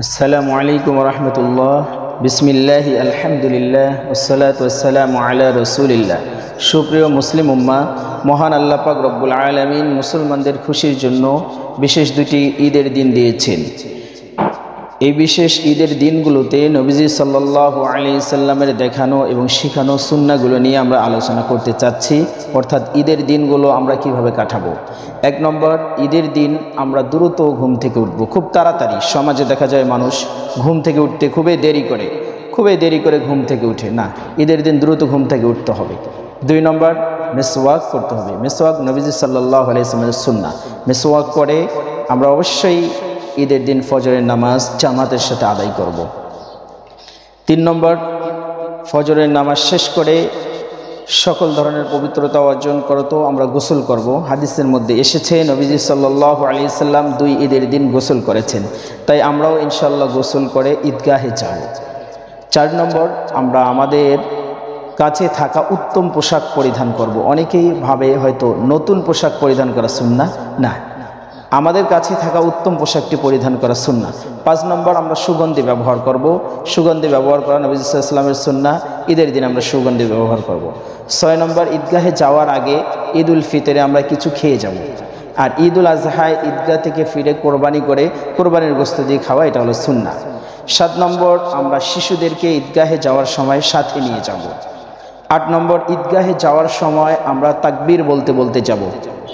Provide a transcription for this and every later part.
আসসালামু আলাইকুম রহমতুল্লাহ। বিসমিল্লাহি আলহামদুলিল্লাহ ওয়াসসালাতু ওয়াসসালামু আলা রাসূলিল্লাহ। সুপ্রিয় মুসলিম উম্মাহ, মহান আল্লাহ পাক রব্বুল আলামিন মুসলমানদের খুশির জন্য বিশেষ দুটি ঈদের দিন দিয়েছেন। এই বিশেষ ঈদের দিনগুলোতে নবীজি সাল্লাল্লাহু আলাইহি সাল্লামের দেখানো এবং শেখানো সুন্নাহগুলো নিয়ে আমরা আলোচনা করতে চাচ্ছি, অর্থাৎ ঈদের দিনগুলো আমরা কিভাবে কাটাবো। এক নম্বর, ঈদের দিন আমরা দ্রুত ঘুম থেকে উঠব, খুব তাড়াতাড়ি। সমাজে দেখা যায় মানুষ ঘুম থেকে উঠতে খুবই দেরি করে ঘুম থেকে উঠে না। ঈদের দিন দ্রুত ঘুম থেকে উঠতে হবে। দুই নম্বর, মিসওয়াক করতে হবে। মিসওয়াক নবীজি সাল্লাল্লাহু আলাইহি সাল্লামের সুন্নাহ। মিসওয়াক করে আমরা অবশ্যই ঈদের দিন ফজরের নামাজ জামাতের সাথে আদায় করব। তিন নম্বর, ফজরের নামাজ শেষ করে সকল ধরনের পবিত্রতা অর্জন করতো আমরা গোসল করব। হাদিসের মধ্যে এসেছে নবীজি সাল্লাল্লাহু আলাইহি সাল্লাম 2 ঈদের দিন গোসল করেছেন, তাই আমরাও ইনশাআল্লাহ গোসল করে ঈদগাহে যাব। 4 নম্বর, আমরা আমাদের কাছে থাকা উত্তম পোশাক পরিধান করব। অনেকেই ভাবে হয়তো নতুন পোশাক পরিধান করা সুন্নাহ, না, আমাদের কাছে থাকা উত্তম পোশাকটি পরিধান করা সুন্নাহ। 5 নম্বর, আমরা সুগন্ধি ব্যবহার করব। সুগন্ধি ব্যবহার করা নবী সাল্লাল্লাহু আলাইহি ওয়াসাল্লামের সুন্নাহ। ঈদের দিন আমরা সুগন্ধি ব্যবহার করব। 6 নম্বর, ঈদগাহে যাওয়ার আগে ঈদ উল ফিতরে আমরা কিছু খেয়ে যাব। আর ঈদ উল আজহায় ঈদগাহ থেকে ফিরে কোরবানি করে কোরবানির গোশত দিয়ে খাওয়া, এটা হলো সুন্নাহ। 7 নম্বর, আমরা শিশুদেরকে ঈদগাহে যাওয়ার সময় সাথে নিয়ে যাব। 8 নম্বর, ঈদগাহে যাওয়ার সময় আমরা তাকবীর বলতে বলতে যাব,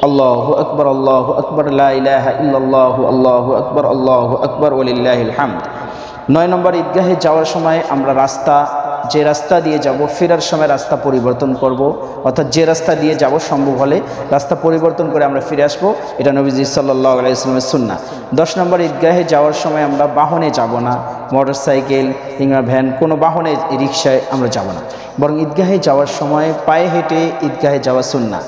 আল্লাহু আকবার, আল্লাহু আকবার, লা ইলাহা ইল্লাল্লাহু, আল্লাহু আকবার, আল্লাহু আকবার, ওয়ালিল্লাহিল হামদ। 9 নম্বর, ঈদগাহে যাওয়ার সময় আমরা যে রাস্তা দিয়ে যাব, ফেরার সময় রাস্তা পরিবর্তন করব, অর্থাৎ যে রাস্তা দিয়ে যাব সম্ভব হলে রাস্তা পরিবর্তন করে আমরা ফিরে আসবো। এটা নবীজি সাল্লাল্লাহু আলাইহি ওয়াসাল্লামের সুন্নাহ। 10 নম্বর, ঈদগাহে যাওয়ার সময় আমরা বাহনে যাব না, মোটরসাইকেল কিংবা ভ্যান, কোনো বাহনে, রিকশায় আমরা যাব না, বরং ঈদগাহে যাওয়ার সময় পায়ে হেঁটে ঈদগাহে যাওয়া সুন্নাহ।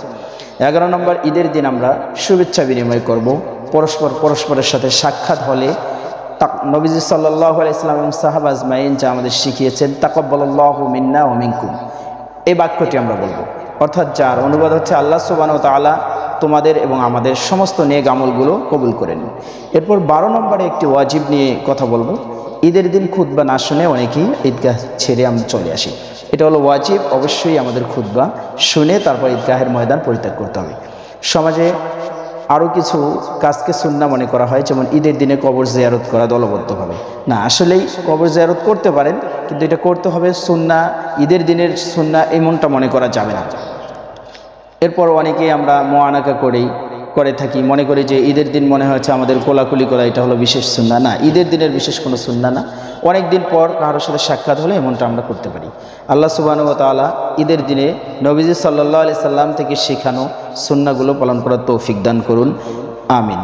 11 নম্বর, ঈদের দিন আমরা শুভেচ্ছা বিনিময় করব। পরস্পরের সাথে সাক্ষাৎ হলে নবীজি সাল্লাল্লাহু আলাইহি ওয়াসাল্লাম এবং সাহাবা আজমাইন যা আমাদের শিখিয়েছেন, তাকাব্বালাল্লাহু মিন্না ওয়া মিনকুম, এই বাক্যটি আমরা বলবো, অর্থাৎ যার অনুবাদ হচ্ছে আল্লাহ সুবহানাহু ওয়া তাআলা তোমাদের এবং আমাদের সমস্ত নেক আমলগুলো কবুল করে নিন। এরপর 12 নম্বরে একটি ওয়াজিব নিয়ে কথা বলবো। ঈদের দিন খুতবা না শুনে অনেকেই ঈদগাহ ছেড়ে আমরা চলে আসি। এটা হলো ওয়াজিব, অবশ্যই আমাদের খুতবা শুনে তারপর ঈদগাহের ময়দান পরিত্যাগ করতে হবে। সমাজে আরও কিছু কাজকে সুন্নাহ মনে করা হয়, যেমন ঈদের দিনে কবর জিয়ারত করা দলবদ্ধভাবে। না, আসলেই কবর জিয়ারত করতে পারেন, কিন্তু এটা করতে হবে সুন্নাহ, ঈদের দিনের সুন্নাহ এমনটা মনে করা যাবে না। এরপর অনেকেই আমরা মুআনাকা করে থাকি, মনে করি যে ঈদের দিন মনে হচ্ছে আমাদের কোলাকুলি করা, এটা হলো বিশেষ সুন্নাহ। না, ঈদের দিনের বিশেষ কোনো সুন্নাহ না। অনেক দিন পর কারোর সাথে সাক্ষাৎ হলে এমনটা আমরা করতে পারি। আল্লাহ সুবহানাহু ওয়া তাআলা ঈদের দিনে নবীজি সাল্লাল্লাহু আলাইহি সাল্লাম থেকে শেখানো সুন্নাহগুলো পালন করার তৌফিক দান করুন, আমিন।